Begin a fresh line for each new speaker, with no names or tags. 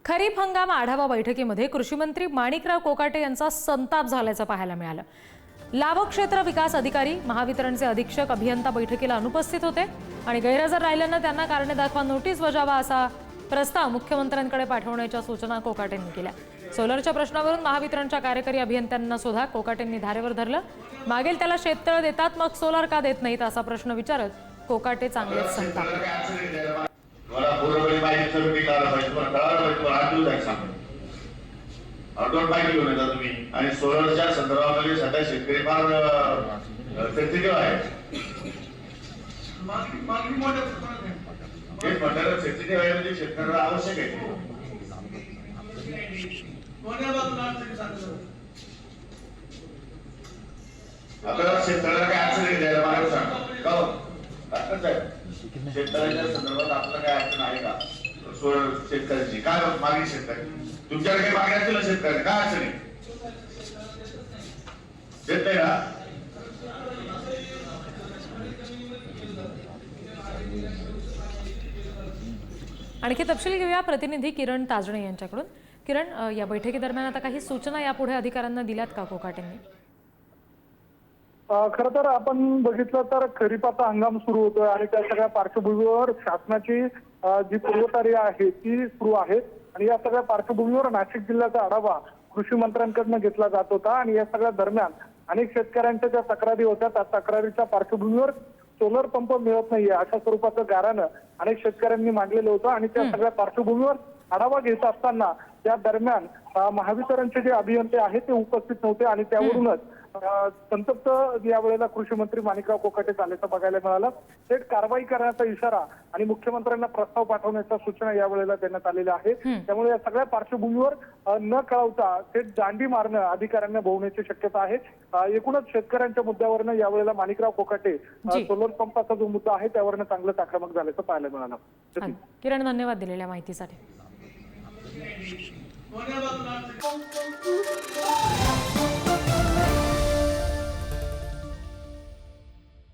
खरीप हंगाम आढावा बैठकीमध्ये कृषी मंत्री माणिकराव कोकाटे यांचा संताप झाल्याचं पाहायला मिळालं। लाभक क्षेत्र विकास अधिकारी, महावितरणचे अधीक्षक, अभियंता बैठकीला अनुपस्थित होते आणि गैरहजर राहिल्यानं त्यांना कारणे दाखवा नोटीस बजावा असा प्रस्ताव मुख्यमंत्र्यांकडे पाठवण्याच्या सूचना कोकाटेंनी केल्या। सोलरच्या प्रश्नावरून महावितरणच्या कार्यकारी अभियंत्यांना सुद्धा कोकाटेंनी धारेवर धरलं। मागेल त्याला शेततळ देतात, मग सोलर का देत नाहीत असा प्रश्न विचारत कोकाटे चांगलेच संतापले।
मला पूर्वपणे माहिती करून निघाला पाहिजे, तुम्हाला कळायला पाहिजे, तुम्हाला आठ दिवस सांगतो ऑटोवर बाईक घेऊन येता तुम्ही। आणि सोलरच्या संदर्भामध्ये सध्या शेतकरी फार सेन्सिटिव्ह आहे। हेच म्हणतात सेन्सिटिव्ह आहे म्हणजे शेतकऱ्याला आवश्यक आहे। आपल्याला शेतकऱ्याला काय अडचण आहे द्यायला मला सांग का शेतकऱ्याच्या संदर्भात आपल्याला काय अडचण आहे का? शेतकऱ्याची काय मागणी शेतकरी तुमच्याकडे काही मागणी असेल शेतकऱ्याची काय अडचण आहे? देत नाही ना?
आणखी तपशील घेऊया प्रतिनिधी किरण ताजणे यांच्याकडून। किरण, या बैठकीदरम्यान आता काही सूचना यापुढे अधिकाऱ्यांना दिल्यात का कोकाटेंनी?
खरं तर आपण बघितलं तर खरीपाचा हंगाम सुरू होतोय आणि त्या सगळ्या पार्श्वभूमीवर शासनाची जी पूर्वतयारी आहे ती सुरू आहे आणि या सगळ्या पार्श्वभूमीवर नाशिक जिल्ह्याचा आढावा कृषी मंत्र्यांकडून घेतला जात होता आणि या सगळ्या दरम्यान अनेक शेतकऱ्यांच्या ज्या तक्रारी होत्या त्या तक्रारीच्या पार्श्वभूमीवर सोलर पंप मिळत नाहीये अशा स्वरूपाचं गाऱ्हाणं अनेक शेतकऱ्यांनी मांडलेलं होतं आणि त्या सगळ्या पार्श्वभूमीवर आढावा घेत असताना त्या दरम्यान महावितरणचे जे अभियंते आहेत ते उपस्थित नव्हते आणि त्यावरूनच संतप्त यावेळेला कृषी मंत्री माणिकराव कोकाटे झाल्याचं बघायला मिळालं। थेट कारवाई करण्याचा इशारा आणि मुख्यमंत्र्यांना प्रस्ताव पाठवण्याच्या सूचना यावेळेला देण्यात आलेल्या आहेत। त्यामुळे या सगळ्या पार्श्वभूमीवर न कळवता थेट दांडी मारणं अधिकाऱ्यांना भोवण्याची शक्यता आहे। एकूणच शेतकऱ्यांच्या मुद्द्यावरनं यावेळेला माणिकराव कोकाटे सोलर पंपाचा जो मुद्दा आहे त्यावरनं चांगलंच आक्रमक झाल्याचं पाहायला मिळालं।
किरण, धन्यवाद दिलेल्या माहितीसाठी।